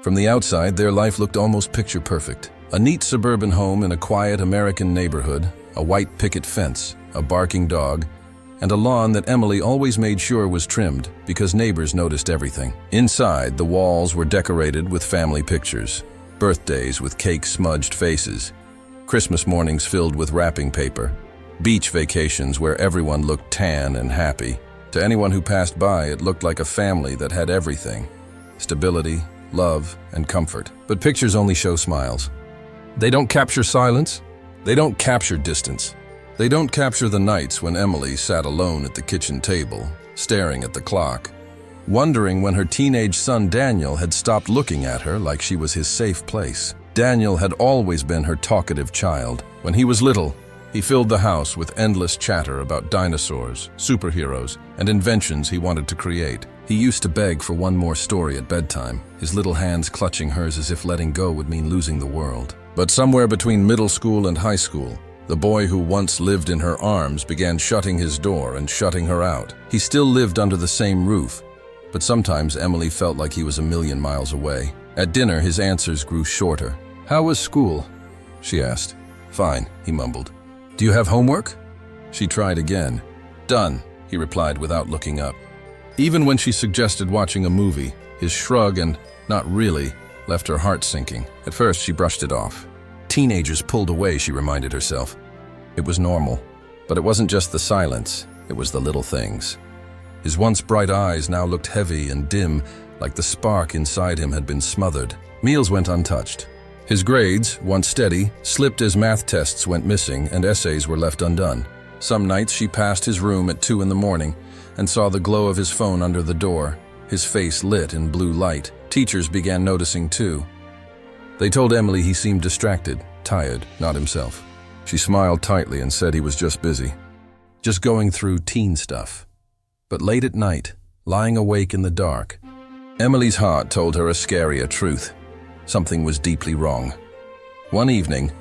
From the outside, their life looked almost picture-perfect. A neat suburban home in a quiet American neighborhood, a white picket fence, a barking dog, and a lawn that Emily always made sure was trimmed because neighbors noticed everything. Inside, the walls were decorated with family pictures, birthdays with cake-smudged faces, Christmas mornings filled with wrapping paper, beach vacations where everyone looked tan and happy. To anyone who passed by, it looked like a family that had everything: stability, love, and comfort. But pictures only show smiles. They don't capture silence. They don't capture distance. They don't capture the nights when Emily sat alone at the kitchen table, staring at the clock, wondering when her teenage son Daniel had stopped looking at her like she was his safe place. Daniel had always been her talkative child. When he was little, he filled the house with endless chatter about dinosaurs, superheroes, and inventions he wanted to create. He used to beg for one more story at bedtime, his little hands clutching hers as if letting go would mean losing the world. But somewhere between middle school and high school, the boy who once lived in her arms began shutting his door and shutting her out. He still lived under the same roof, but sometimes Emily felt like he was a million miles away. At dinner, his answers grew shorter. "How was school?" she asked. "Fine," he mumbled. "Do you have homework?" She tried again. "Done," he replied without looking up. Even when she suggested watching a movie, his shrug and "not really" left her heart sinking. At first, she brushed it off. Teenagers pulled away, she reminded herself. It was normal. But it wasn't just the silence, it was the little things. His once bright eyes now looked heavy and dim, like the spark inside him had been smothered. Meals went untouched. His grades, once steady, slipped as math tests went missing and essays were left undone. Some nights she passed his room at 2 in the morning and saw the glow of his phone under the door, his face lit in blue light. Teachers began noticing too. They told Emily he seemed distracted, tired, not himself. She smiled tightly and said he was just busy, just going through teen stuff. But late at night, lying awake in the dark, Emily's heart told her a scarier truth. Something was deeply wrong. One evening,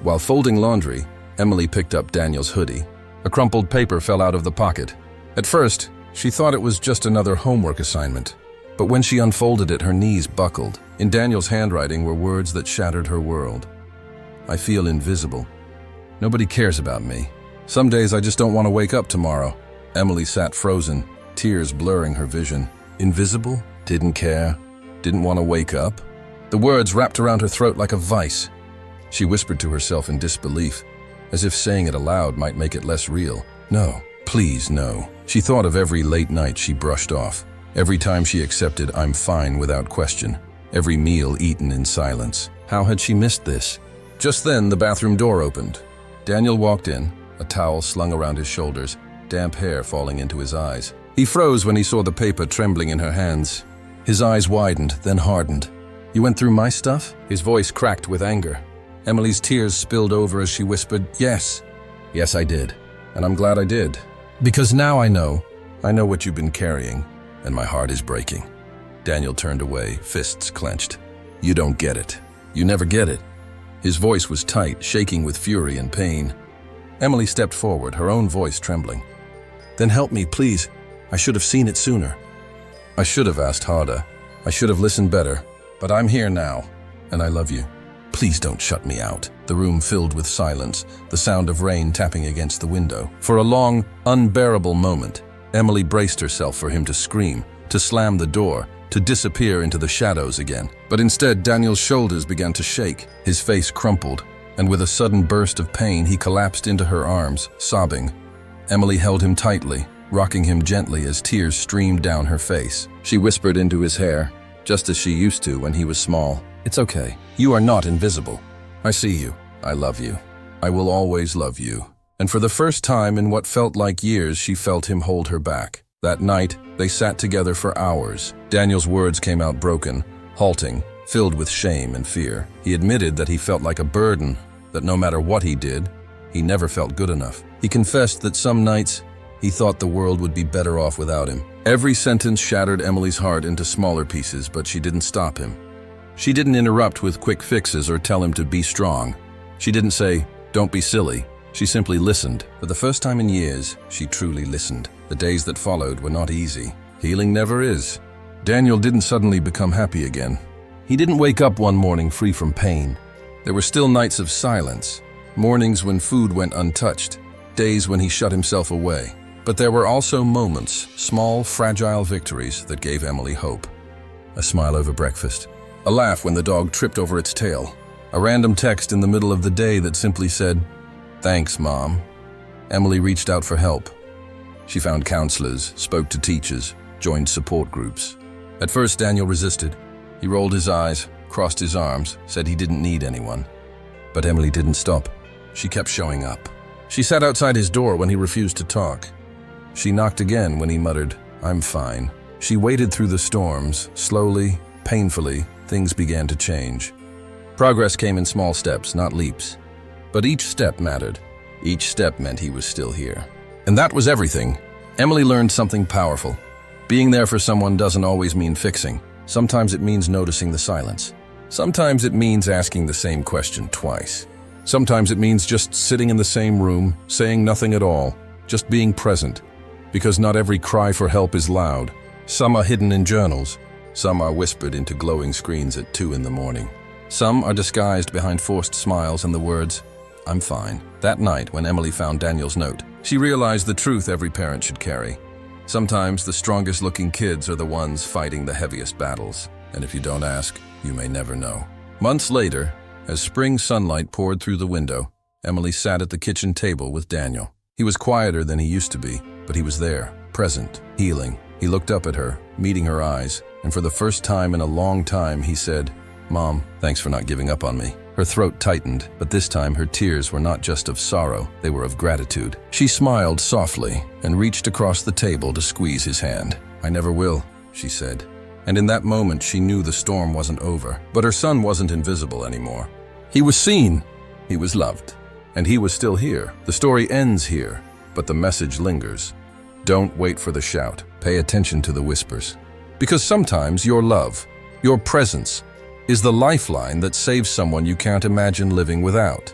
while folding laundry, Emily picked up Daniel's hoodie. A crumpled paper fell out of the pocket. At first, she thought it was just another homework assignment. But when she unfolded it, her knees buckled. In Daniel's handwriting were words that shattered her world. "I feel invisible. Nobody cares about me. Some days I just don't want to wake up tomorrow." Emily sat frozen, tears blurring her vision. Invisible? Didn't care? Didn't want to wake up? The words wrapped around her throat like a vice. She whispered to herself in disbelief, as if saying it aloud might make it less real. No, please no. She thought of every late night she brushed off, every time she accepted "I'm fine" without question, every meal eaten in silence. How had she missed this? Just then, the bathroom door opened. Daniel walked in, a towel slung around his shoulders, damp hair falling into his eyes. He froze when he saw the paper trembling in her hands. His eyes widened, then hardened. "You went through my stuff?" His voice cracked with anger. Emily's tears spilled over as she whispered, "Yes. Yes, I did. And I'm glad I did. Because now I know what you've been carrying, and my heart is breaking." Daniel turned away, fists clenched. "You don't get it. You never get it." His voice was tight, shaking with fury and pain. Emily stepped forward, her own voice trembling. "Then help me, please. I should have seen it sooner. I should have asked harder. I should have listened better. But I'm here now, and I love you. Please don't shut me out." The room filled with silence, the sound of rain tapping against the window. For a long, unbearable moment, Emily braced herself for him to scream, to slam the door, to disappear into the shadows again. But instead, Daniel's shoulders began to shake, his face crumpled, and with a sudden burst of pain, he collapsed into her arms, sobbing. Emily held him tightly, rocking him gently as tears streamed down her face. She whispered into his hair, just as she used to when he was small. "It's okay. You are not invisible. I see you. I love you. I will always love you." And for the first time in what felt like years, she felt him hold her back. That night, they sat together for hours. Daniel's words came out broken, halting, filled with shame and fear. He admitted that he felt like a burden, that no matter what he did, he never felt good enough. He confessed that some nights, he thought the world would be better off without him. Every sentence shattered Emily's heart into smaller pieces, but she didn't stop him. She didn't interrupt with quick fixes or tell him to be strong. She didn't say, "Don't be silly." She simply listened. For the first time in years, she truly listened. The days that followed were not easy. Healing never is. Daniel didn't suddenly become happy again. He didn't wake up one morning free from pain. There were still nights of silence, mornings when food went untouched, days when he shut himself away. But there were also moments, small, fragile victories that gave Emily hope. A smile over breakfast, a laugh when the dog tripped over its tail, a random text in the middle of the day that simply said, "Thanks, Mom." Emily reached out for help. She found counselors, spoke to teachers, joined support groups. At first, Daniel resisted. He rolled his eyes, crossed his arms, said he didn't need anyone. But Emily didn't stop. She kept showing up. She sat outside his door when he refused to talk. She knocked again when he muttered, "I'm fine." She waited through the storms. Slowly, painfully, things began to change. Progress came in small steps, not leaps. But each step mattered. Each step meant he was still here. And that was everything. Emily learned something powerful. Being there for someone doesn't always mean fixing. Sometimes it means noticing the silence. Sometimes it means asking the same question twice. Sometimes it means just sitting in the same room, saying nothing at all, just being present. Because not every cry for help is loud. Some are hidden in journals. Some are whispered into glowing screens at 2 in the morning. Some are disguised behind forced smiles and the words, "I'm fine." That night, when Emily found Daniel's note, she realized the truth every parent should carry. Sometimes the strongest-looking kids are the ones fighting the heaviest battles. And if you don't ask, you may never know. Months later, as spring sunlight poured through the window, Emily sat at the kitchen table with Daniel. He was quieter than he used to be, but he was there, present, healing. He looked up at her, meeting her eyes, and for the first time in a long time, he said, "Mom, thanks for not giving up on me." Her throat tightened, but this time her tears were not just of sorrow, they were of gratitude. She smiled softly and reached across the table to squeeze his hand. "I never will," she said. And in that moment, she knew the storm wasn't over, but her son wasn't invisible anymore. He was seen, he was loved, and he was still here. The story ends here, but the message lingers. Don't wait for the shout. Pay attention to the whispers. Because sometimes your love, your presence, is the lifeline that saves someone you can't imagine living without.